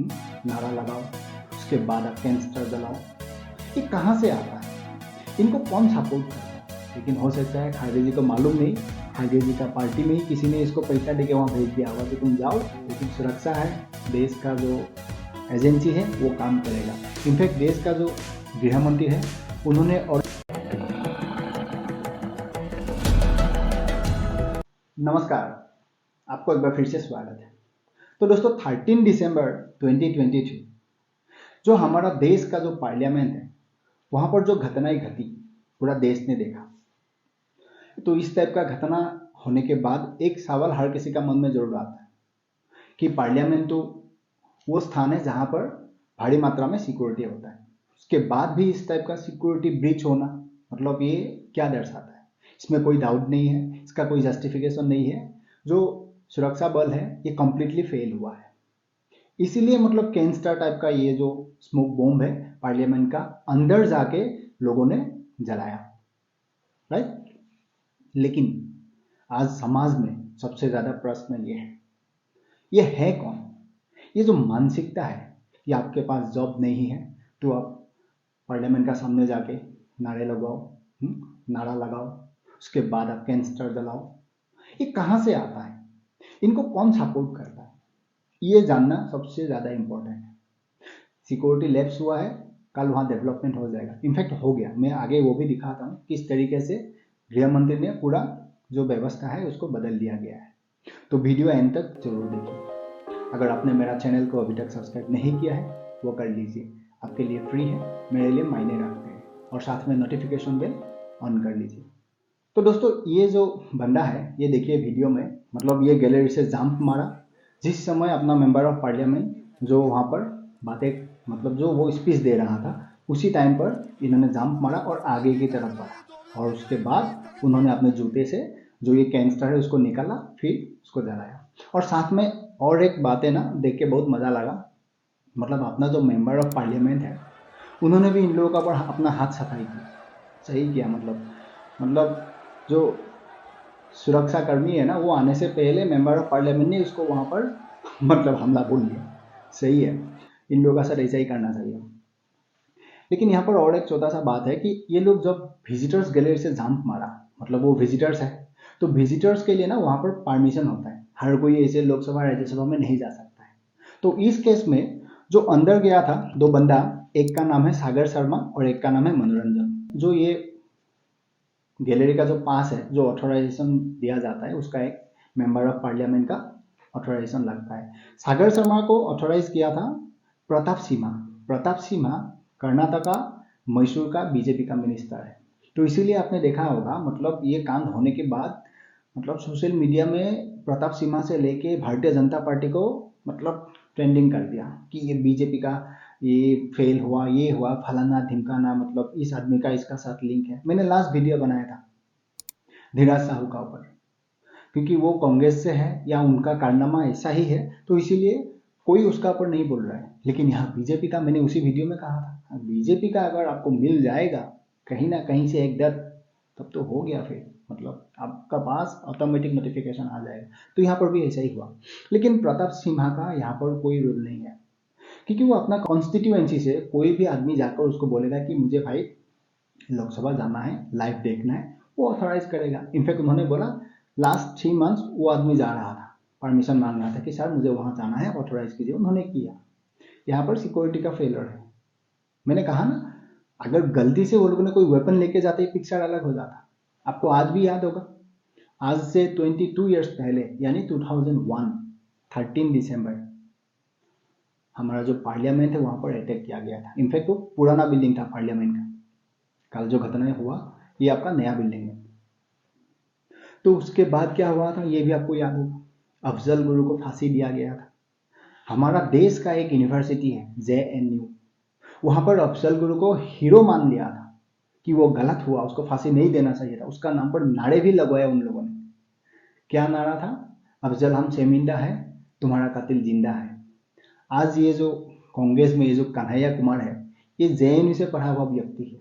नारा लगाओ, उसके बाद आप कैंसर जलाओ। ये कहाँ से आता है? इनको कौन सपोर्ट करता है? लेकिन हो सकता है खड़गे जी को मालूम नहीं, खड़गे जी का पार्टी में ही किसी ने इसको पैसा देके वहाँ भेज दिया होगा कि तुम जाओ, लेकिन सुरक्षा है, देश का जो एजेंसी है वो काम करेगा। इनफैक्ट देश का जो गृह मंत्री है उन्होंने और नमस्कार, आपको एक बार फिर से स्वागत है। तो दोस्तों 13 दिसंबर 2022 जो हमारा देश का जो पार्लियामेंट है वहाँ पर जो घटनाएं घटी पूरा देश ने देखा। तो इस टाइप का घटना होने के बाद एक सवाल हर किसी का मन में जरूर आता है कि पार्लियामेंट तो वो स्थान है जहाँ पर भारी मात्रा में सिक्योरिटी होता है, उसके बाद भी इस टाइप का सिक्योरिटी ब्रीच होना मतलब ये क्या दर्शाता है? इसमें कोई डाउट नहीं है, इसका कोई जस्टिफिकेशन नहीं है। जो सुरक्षा बल है ये कंप्लीटली फेल हुआ है। इसीलिए मतलब कैंस्टर टाइप का ये जो स्मोक बॉम्ब है पार्लियामेंट का अंदर जाके लोगों ने जलाया, राइट। लेकिन आज समाज में सबसे ज्यादा प्रश्न ये है कौन? ये जो मानसिकता है कि आपके पास जॉब नहीं है तो आप पार्लियामेंट का सामने जाके नारे लगाओ, नारा लगाओ, उसके बाद आप कैंस्टर जलाओ। ये कहाँ से आता है? इनको कौन सपोर्ट करता है? ये जानना सबसे ज़्यादा इम्पोर्टेंट है। सिक्योरिटी लैप्स हुआ है, कल वहाँ डेवलपमेंट हो जाएगा, इनफैक्ट हो गया। मैं आगे वो भी दिखाता हूँ किस तरीके से गृह मंत्री ने पूरा जो व्यवस्था है उसको बदल दिया गया है। तो वीडियो एंड तक जरूर देखिए। अगर आपने मेरा चैनल को अभी तक सब्सक्राइब नहीं किया है वो कर लीजिए, आपके लिए फ्री है, मेरे लिए मायने रखते हैं, और साथ में नोटिफिकेशन बेल ऑन कर लीजिए। तो दोस्तों ये जो बंदा है ये देखिए वीडियो में, मतलब ये गैलरी से जंप मारा जिस समय अपना मेंबर ऑफ पार्लियामेंट जो वहाँ पर बातें मतलब जो वो स्पीच दे रहा था उसी टाइम पर इन्होंने जंप मारा और आगे की तरफ बढ़ा, और उसके बाद उन्होंने अपने जूते से जो ये कैंस्टर है उसको निकाला, फिर उसको जलाया। और साथ में और एक बात है ना, देख के बहुत मज़ा लगा, मतलब अपना जो मेंबर ऑफ पार्लियामेंट है उन्होंने भी इन लोगों का अपना हाथ सफाई किया, सही किया। मतलब जो सुरक्षा कर्मी है ना वो आने से पहले मेंबर ऑफ पार्लियामेंट ने उसको वहाँ पर मतलब हमला बोल दिया, सही है। इन लोगों का सर ऐसा ही करना चाहिए। लेकिन यहाँ पर और एक छोटा सा बात है कि ये लोग जब विजिटर्स गैलरी से जंप मारा, मतलब वो विजिटर्स है, तो विजिटर्स के लिए ना वहाँ पर परमिशन होता है, हर कोई ऐसे लोकसभा राज्यसभा में नहीं जा सकता है। तो इस केस में जो अंदर गया था दो बंदा, एक का नाम है सागर शर्मा और एक का नाम है मनोरंजन। जो ये गैलरी का जो पास है, जो ऑथोराइजेशन दिया जाता है, उसका एक मेंबर ऑफ पार्लियामेंट का ऑथोराइजेशन लगता है। सागर शर्मा को ऑथोराइज किया था प्रताप सिम्हा। प्रताप सिम्हा कर्नाटका मैसूर का बीजेपी का मिनिस्टर है। तो इसीलिए आपने देखा होगा, मतलब ये कांड होने के बाद मतलब सोशल मीडिया में प्रताप सिम्हा से लेके भारतीय जनता पार्टी को मतलब ट्रेंडिंग कर दिया कि ये बीजेपी का ये फेल हुआ, ये हुआ, फलाना ढिमकाना, मतलब इस आदमी का इसका साथ लिंक है। मैंने लास्ट वीडियो बनाया था धीराज साहू का ऊपर, क्योंकि वो कांग्रेस से है या उनका कारनामा ऐसा ही है, तो इसीलिए कोई उसका ऊपर नहीं बोल रहा है। लेकिन यहाँ बीजेपी का, मैंने उसी वीडियो में कहा था, बीजेपी का अगर आपको मिल जाएगा कहीं ना कहीं से एक डर, तब तो हो गया, फिर मतलब आपका पास ऑटोमेटिक नोटिफिकेशन आ जाएगा। तो यहाँ पर भी ऐसा ही हुआ। लेकिन प्रताप सिम्हा का यहाँ पर कोई रोल नहीं है, क्योंकि वो अपना कॉन्स्टिट्यूएंसी से कोई भी आदमी जाकर उसको बोलेगा कि मुझे भाई लोकसभा जाना है, लाइव देखना है, वो ऑथोराइज करेगा। इनफैक्ट उन्होंने बोला लास्ट 3 मंथ्स वो आदमी जा रहा था, परमिशन मांग रहा था कि सर मुझे वहाँ जाना है, ऑथोराइज कीजिए, उन्होंने किया। यहाँ पर सिक्योरिटी का फेलर है। मैंने कहा ना, अगर गलती से वो लोगों ने कोई वेपन लेके जाते पिक्चर अलग हो जाता। आपको आज भी याद होगा, आज से 22 ईयर्स पहले यानी 2001 13 दिसंबर हमारा जो पार्लियामेंट है वहाँ पर अटैक किया गया था। इनफैक्ट वो पुराना बिल्डिंग था पार्लियामेंट का। कल जो घटना हुआ ये आपका नया बिल्डिंग है। तो उसके बाद क्या हुआ था ये भी आपको याद होगा, अफजल गुरु को फांसी दिया गया था। हमारा देश का एक यूनिवर्सिटी है JNU, वहां पर अफजल गुरु को हीरो मान लिया था कि वो गलत हुआ, उसको फांसी नहीं देना चाहिए था। उसका नाम पर नारे भी लगवाए उन लोगों ने। क्या नारा था? अफजल हम शर्मिंदा है, तुम्हारा कातिल जिंदा है। आज ये जो कांग्रेस में ये जो कन्हैया कुमार है, ये JNU से पढ़ा हुआ व्यक्ति है,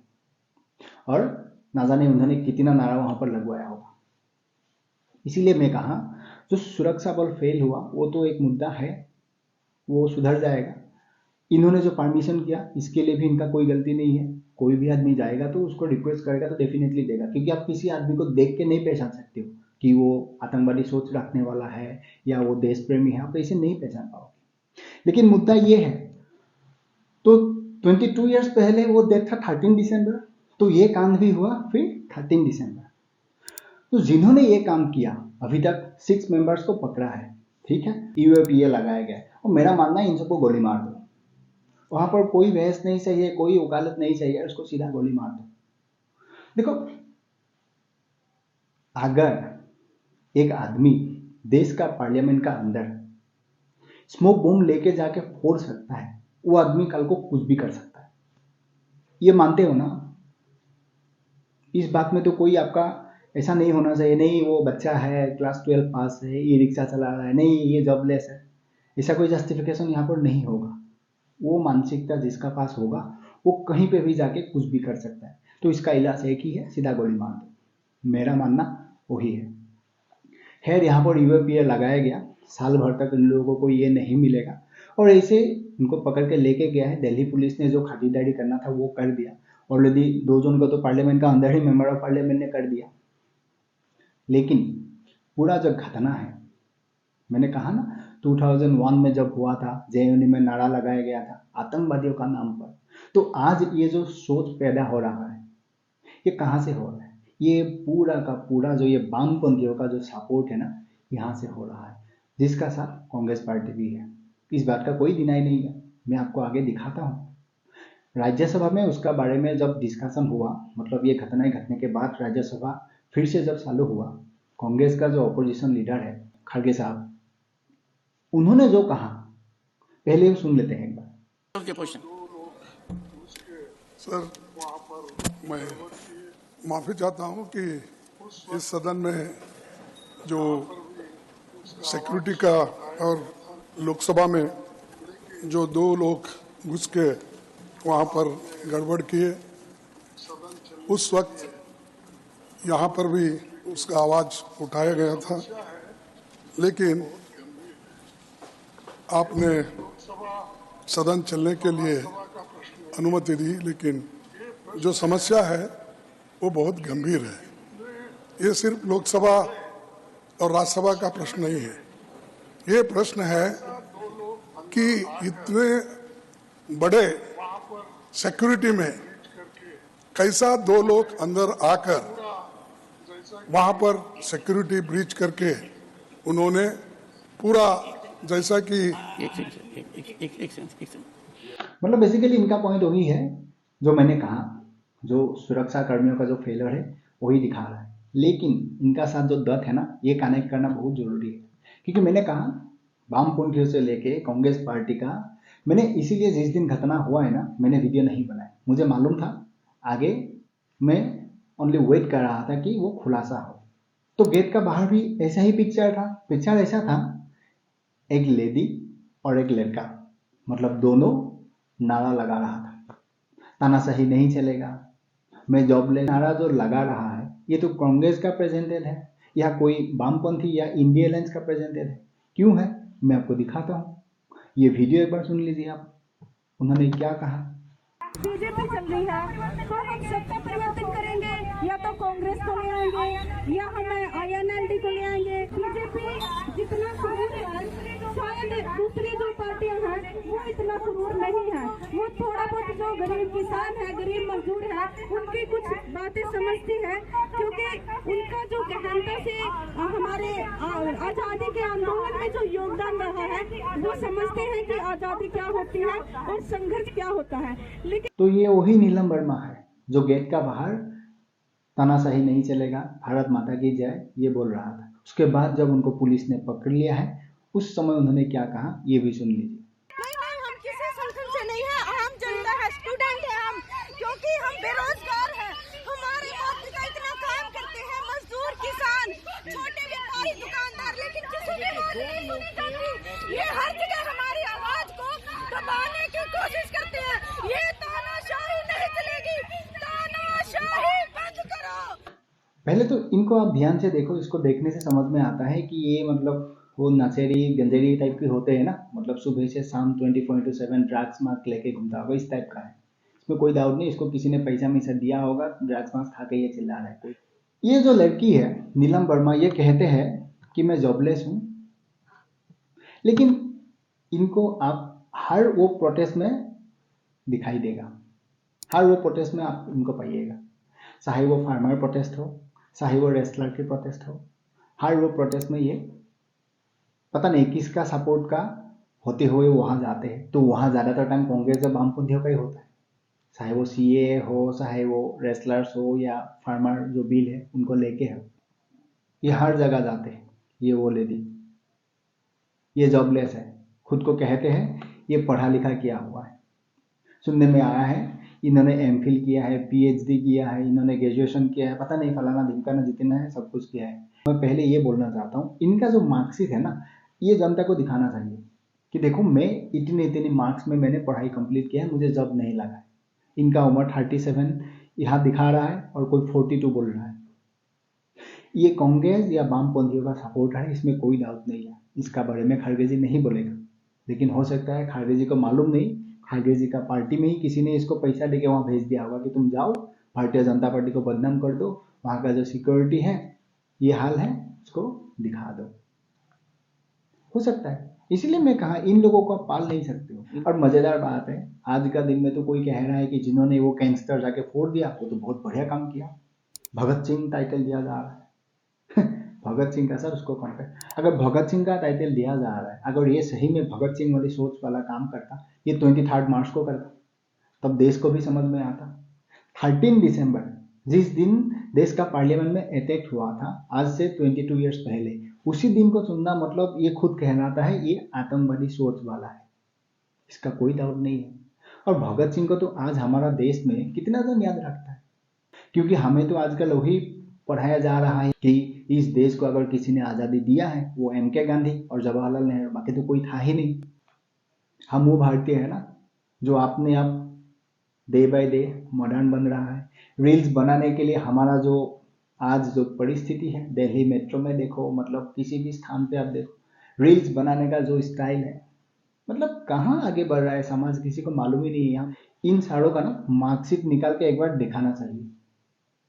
और ना जाने उन्होंने कितना नारा वहां पर लगवाया होगा। इसीलिए मैं कहा जो सुरक्षा बल फेल हुआ वो तो एक मुद्दा है, वो सुधर जाएगा, इन्होंने जो परमिशन किया इसके लिए भी इनका कोई गलती नहीं है। कोई भी आदमी जाएगा तो उसको रिक्वेस्ट करेगा तो डेफिनेटली देगा, क्योंकि आप किसी आदमी को देख के नहीं पहचान सकते हो कि वो आतंकवादी सोच रखने वाला है या वो देश प्रेमी है, आप ऐसे नहीं पहचान पाओगे। लेकिन मुद्दा ये है, तो 22 ईयर्स पहले वो डेट था 13 दिसंबर, तो ये कांड भी हुआ फिर 13 दिसंबर। तो जिन्होंने ये काम किया अभी तक 6 मेंबर्स को पकड़ा है, ठीक है, यूएपीए लगाया गया है, और मेरा मानना है इन सबको गोली मार दो। वहां पर कोई बहस नहीं चाहिए, कोई वकालत नहीं चाहिए, उसको सीधा गोली मार दो। देखो, अगर एक आदमी देश का पार्लियामेंट का अंदर स्मोक बम लेके जाके फोड़ सकता है, वो आदमी कल को कुछ भी कर सकता है। ये मानते हो ना? इस बात में तो कोई आपका ऐसा नहीं होना चाहिए, नहीं वो बच्चा है, क्लास 12 पास है, ये रिक्शा चला रहा है, नहीं ये जॉबलेस है, ऐसा कोई जस्टिफिकेशन यहाँ पर नहीं होगा। वो मानसिकता जिसका पास होगा वो कहीं पे भी जाके कुछ भी कर सकता है। तो इसका इलाज एक ही है, सीधा गोली मार दो। मेरा मानना वही है। खैर, यहाँ पर यूएपीए लगाया गया, साल भर तक इन लोगों को ये नहीं मिलेगा, और ऐसे इनको पकड़ के लेके गया है। दिल्ली पुलिस ने जो खातिरदारी करना था वो कर दिया। ऑलरेडी 2 जून को तो पार्लियामेंट का अंदर ही मेंबर ऑफ पार्लियामेंट ने कर दिया। लेकिन पूरा जो घटना है, मैंने कहा ना 2001 में जब हुआ था, जेएनयू में नारा लगाया गया था आतंकवादियों का नाम पर, तो आज ये जो सोच पैदा हो रहा है, ये कहाँ से हो रहा है? ये पूरा का पूरा जो ये वामपंथियों का जो सपोर्ट है ना, यहाँ से हो रहा है, जिसका साथ कांग्रेस पार्टी भी है। इस बात का कोई डिनाई नहीं है, मैं आपको आगे दिखाता हूँ। राज्यसभा में उसका बारे में जब डिस्कशन हुआ, मतलब ये घटनाएं घटने के बाद राज्यसभा फिर से जब चालू हुआ, कांग्रेस का जो अपोजिशन लीडर है खड़गे साहब, उन्होंने जो कहा पहले वो सुन लेते हैं एक बार। सर, मैं माफी चाहता हूं कि इस सदन में जो सिक्योरिटी का और लोकसभा में जो 2 लोग घुस के वहां पर गड़बड़ किए, उस वक्त यहाँ पर भी उसका आवाज उठाया गया था, लेकिन आपने सदन चलने के लिए अनुमति दी। लेकिन जो समस्या है वो बहुत गंभीर है। ये सिर्फ लोकसभा और राज्यसभा का प्रश्न नहीं है, ये प्रश्न है कि इतने बड़े सिक्योरिटी में कैसा 2 लोग अंदर आकर वहां पर सिक्योरिटी ब्रीच करके उन्होंने पूरा, जैसा कि मतलब बेसिकली इनका पॉइंट वही है जो मैंने कहा, जो सुरक्षा कर्मियों का जो फेलर है वही दिखा रहा है। लेकिन इनका साथ जो दत्त है ना, ये कनेक्ट करना बहुत जरूरी है, क्योंकि मैंने कहा वामपंथियों से लेके कांग्रेस पार्टी का, मैंने इसीलिए जिस दिन घटना हुआ है ना, मैंने वीडियो नहीं बनाया। मुझे मालूम था आगे, मैं ओनली वेट कर रहा था कि वो खुलासा हो। तो गेट का बाहर भी ऐसा ही पिक्चर था। पिक्चर ऐसा था, एक लेडी और एक लड़का, मतलब दोनों नारा लगा रहा था, तानाशाही नहीं चलेगा, मैं जॉबलेस। नारा जो लगा रहा है ये तो कांग्रेस का प्रेजेंटेड है या कोई वामपंथी या इंडिया अलायंस का प्रेजेंटेड है। क्यों है, मैं आपको दिखाता हूँ। ये वीडियो एक बार सुन लीजिए आप, उन्होंने क्या कहा। बीजेपी चल रही है तो हम सत्ता परिवर्तन करेंगे, या तो कांग्रेस को ले आएंगे या हम आईएनएलडी को ले आएंगे। बीजेपी जितना क्रूर है, शायद दूसरी जो पार्टियां हैं वो इतना क्रूर नहीं है। वो थोड़ा बहुत जो गरीब किसान है, गरीब मजदूर है, उनकी कुछ बातें समझती है, क्योंकि उनका जो गहनता से हमारे आजादी के आंदोलन में जो योगदान रहा है, वो समझते हैं कि आजादी क्या होती है और संघर्ष क्या होता है। लेकिन तो ये वही नीलम वर्मा है जो गेट का बाहर तानाशाही नहीं चलेगा, भारत माता की जय, ये बोल रहा था। उसके बाद जब उनको पुलिस ने पकड़ लिया है, उस समय उन्होंने क्या कहा ये भी सुन लीजिए। नहीं, हम किसी संगठन से नहीं है, आम जनता है, स्टूडेंट है हम, क्योंकि हम बेरोजगार हैं। हमारे माता पिता इतना काम करते हैं, मजदूर, किसान, छोटे व्यापारी, दुकानदार, लेकिन किसी की बात नहीं सुनी जाती। ये हर जगह हमारी आवाज को दबाने की कोशिश करते हैं। ये तानाशाही नहीं चलेगी, तानाशाही बंद करो। पहले तो इनको आप ध्यान से देखो, इसको देखने से समझ में आता है कि ये मतलब वो नशेड़ी गंजेड़ी टाइप के होते हैं ना, मतलब सुबह से शाम 24/7 ड्रग्स मास्क लेके घूमता होगा, इस टाइप का है। इसमें कोई डाउट नहीं, इसको किसी ने पैसा मैसा दिया होगा, ड्रग्स मास्क खा के ये चिल्ला रहा है। ये जो लड़की है नीलम वर्मा, ये कहते हैं कि मैं जॉबलेस हूँ, लेकिन इनको आप हर वो प्रोटेस्ट में दिखाई देगा, हर वो प्रोटेस्ट में आप इनको पाइएगा, चाहे वो फार्मर प्रोटेस्ट हो, चाहे वो रेसलर की प्रोटेस्ट हो, हर वो प्रोटेस्ट में ये पता नहीं किसका सपोर्ट का होते हुए वहाँ जाते हैं। तो वहाँ ज़्यादातर टाइम कांग्रेस और वामपंथियों का ही होता है, चाहे वो सीए हो, चाहे वो रेसलर्स हो या फार्मर जो बिल है उनको लेके हो, ये हर जगह जाते हैं। ये वो लेडी, ये जॉबलेस है, खुद को कहते हैं ये पढ़ा लिखा किया हुआ है। सुनने में आया है इन्होंने एमफिल किया है, पीएचडी किया है, इन्होंने ग्रेजुएशन किया है, पता नहीं फलाना ढिमकाना जितना है सब कुछ किया है। मैं पहले ये बोलना चाहता हूँ, इनका जो मार्कशीट है ना, ये जनता को दिखाना चाहिए कि देखो मैं इतने इतने मार्क्स में मैंने पढ़ाई कंप्लीट किया है, मुझे जॉब नहीं लगा है। इनका उम्र 37 यहाँ दिखा रहा है और कोई 42 बोल रहा है। ये कांग्रेस या वामपंथियों का सपोर्ट है, इसमें कोई डाउट नहीं है। इसका बारे में खड़गे जी नहीं बोलेगा, लेकिन हो सकता है खड़गे जी को मालूम नहीं, खड़गे जी का पार्टी में ही किसी ने इसको पैसा देके वहाँ भेज दिया होगा कि तुम जाओ भारतीय जनता पार्टी को बदनाम कर दो, वहाँ का जो सिक्योरिटी है ये हाल है, उसको दिखा दो। हो सकता है, इसलिए मैं कहा इन लोगों को आप पाल नहीं सकते हो। और मजेदार बात है, आज का दिन में तो कोई कह रहा है कि जिन्होंने वो कैंसर जाके फोड़ दिया वो तो बहुत बढ़िया काम किया, भगत सिंह टाइटल दिया जा रहा है। भगत सिंह का सर उसको कंपेयर, अगर भगत सिंह का टाइटल दिया जा रहा है, अगर ये सही में भगत सिंह वाली सोच वाला काम करता, ये 23 मार्च को करता, तब देश को भी समझ में आता। 13 दिसंबर जिस दिन देश का पार्लियामेंट में अटैक हुआ था, आज से 22 ईयर्स पहले, उसी दिन को चुनना मतलब ये खुद कहलाता है ये आतंकवादी सोच वाला है, इसका कोई डाउट नहीं है। और भगत सिंह को तो आज हमारा देश में कितना जन याद रखता है, क्योंकि हमें तो आजकल वही पढ़ाया जा रहा है कि इस देश को अगर किसी ने आज़ादी दिया है वो एम.के. गांधी और जवाहरलाल नेहरू, बाकी तो कोई था ही नहीं। हम वो भारतीय है ना जो अपने आप डे बाय डे मॉडर्न बन रहा है। रील्स बनाने के लिए हमारा जो आज जो परिस्थिति है, दिल्ली मेट्रो में देखो, मतलब किसी भी स्थान पे आप देखो, रील्स बनाने का जो स्टाइल है, मतलब कहाँ आगे बढ़ रहा है समाज, किसी को मालूम ही नहीं है। हम इन सारों का ना मार्कशीट निकाल के एक बार दिखाना चाहिए,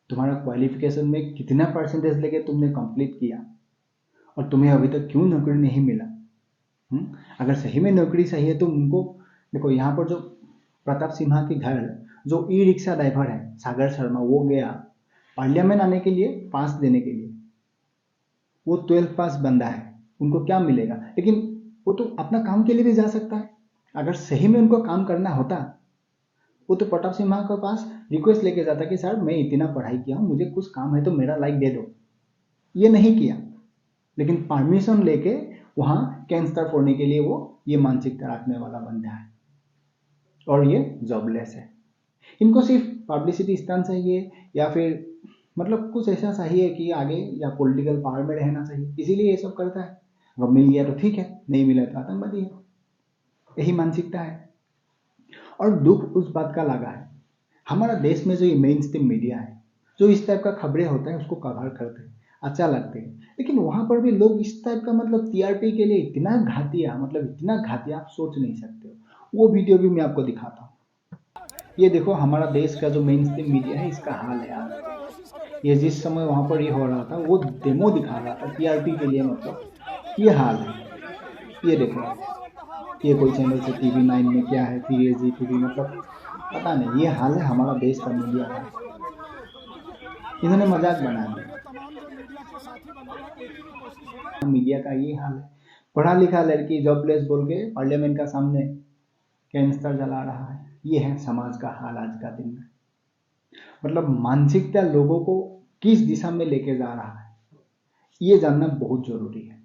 तुम्हारा क्वालिफिकेशन में कितना परसेंटेज लेके तुमने कंप्लीट किया और तुम्हें अभी तक क्यों नौकरी नहीं मिला। अगर सही में नौकरी चाहिए तो उनको देखो, यहाँ पर जो प्रताप सिन्हा के घर जो ई रिक्शा ड्राइवर है सागर शर्मा, वो गया पार्लियामेंट आने के लिए, पास देने के लिए, वो 12 पास बंदा है, उनको क्या मिलेगा, लेकिन वो तो अपना काम के लिए भी जा सकता है। अगर सही में उनको काम करना होता वो तो प्रताप सिन्हा के पास रिक्वेस्ट लेके जाता कि सर मैं इतना पढ़ाई किया हूँ, मुझे कुछ काम है तो मेरा लाइक दे दो। ये नहीं किया, लेकिन परमिशन लेके वहाँ कैंसर फोड़ने के लिए वो ये मानसिकता रखने वाला बंदा है और ये जॉबलेस है। इनको सिर्फ पब्लिसिटी स्टंट चाहिए या फिर मतलब कुछ ऐसा चाहिए कि आगे या पॉलिटिकल पावर में रहना चाहिए, इसीलिए ये सब करता है। अगर मिल गया तो ठीक है, नहीं मिला तो आतंकवादी है, यही मानसिकता है। और दुख उस बात का लगा है, हमारा देश में जो ये मेन स्ट्रीम मीडिया है, जो इस टाइप का खबरें होता है उसको कवर करते हैं, अच्छा लगते हैं, लेकिन वहाँ पर भी लोग इस टाइप का मतलब टीआरपी के लिए इतना घातिया, मतलब इतना घातिया आप सोच नहीं सकते हो। वो वीडियो भी मैं आपको दिखाता हूँ। ये देखो हमारा देश का जो मेन स्ट्रीम मीडिया है, इसका हाल है यार। ये जिस समय वहाँ पर ये हो रहा था वो डेमो दिखा रहा था टीआरपी के लिए, मतलब ये हाल है। ये देखो, ये कोई चैनल से TV9 में क्या है, फिर ये ZTV, मतलब पता नहीं, ये हाल है हमारा देश का मीडिया का। इन्होंने मजाक बना दिया, मीडिया का ये हाल है। पढ़ा लिखा लड़की जॉबलेस बोल के पार्लियामेंट का सामने कैंसर जला रहा है, ये है समाज का हाल आज का दिन में। मतलब मानसिकता लोगों को किस दिशा में लेके जा रहा है, ये जानना बहुत जरूरी है।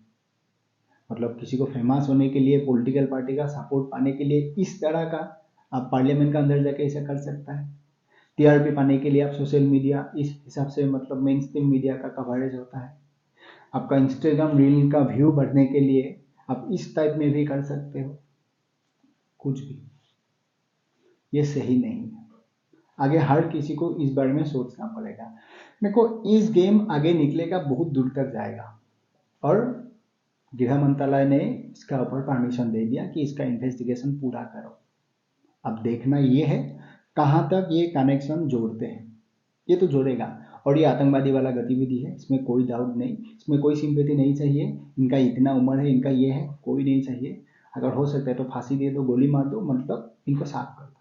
मतलब किसी को फेमस होने के लिए, पॉलिटिकल पार्टी का सपोर्ट पाने के लिए इस तरह का आप पार्लियामेंट के अंदर जाके ऐसा कर सकता है। टीआरपी पाने के लिए आप सोशल मीडिया इस हिसाब से, मतलब मेन स्ट्रीम मीडिया का कवरेज होता है। आपका इंस्टाग्राम रील का व्यू बढ़ने के लिए आप इस टाइप में भी कर सकते हो, कुछ भी। ये सही नहीं है। आगे हर किसी को इस बारे में सोचना पड़ेगा। देखो इस गेम आगे निकलेगा, बहुत दूर तक जाएगा और गृह मंत्रालय ने इसका ऊपर परमिशन दे दिया कि इसका इन्वेस्टिगेशन पूरा करो। अब देखना ये है कहाँ तक ये कनेक्शन जोड़ते हैं। ये तो जोड़ेगा, और ये आतंकवादी वाला गतिविधि है, इसमें कोई डाउट नहीं, इसमें कोई सिंपैथी नहीं चाहिए। इनका इतना उम्र है, इनका ये है, कोई नहीं चाहिए। अगर हो सकता है तो फांसी दे दो, गोली मार दो, मतलब इनको साफ कर दो।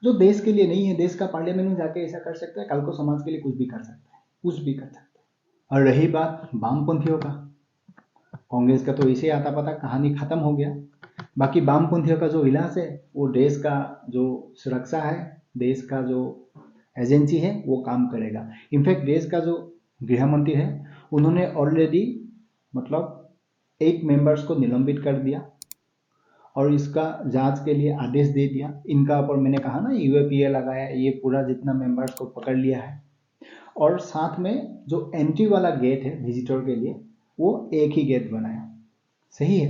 जो देश के लिए नहीं है, देश का पार्लियामेंट में जाके ऐसा कर सकता है, कल को समाज के लिए कुछ भी कर सकता है, कुछ भी कर सकता है। और रही बात वामपंथियों का, कांग्रेस का तो इसे आता पता कहानी खत्म हो गया। बाकी वामपंथियों का जो इलाज है, वो देश का जो सुरक्षा है, देश का जो एजेंसी है, वो काम करेगा। इनफैक्ट देश का जो गृह मंत्री है, उन्होंने ऑलरेडी मतलब 8 मेंबर्स को निलंबित कर दिया और इसका जांच के लिए आदेश दे दिया। इनका ऊपर मैंने कहा ना यूएपीए लगाया, ये पूरा जितना मेंबर्स को पकड़ लिया है। और साथ में जो एंट्री वाला गेट है विजिटर के लिए, वो एक ही गेट बनाया। सही है,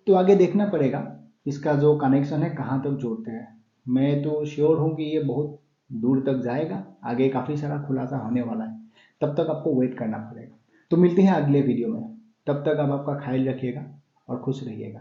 तो आगे देखना पड़ेगा इसका जो कनेक्शन है कहाँ तक जोड़ते हैं। मैं तो श्योर हूँ कि ये बहुत दूर तक जाएगा, आगे काफ़ी सारा खुलासा होने वाला है। तब तक आपको वेट करना पड़ेगा। तो मिलते हैं अगले वीडियो में, तब तक आप आपका ख्याल रखिएगा और खुश रहिएगा।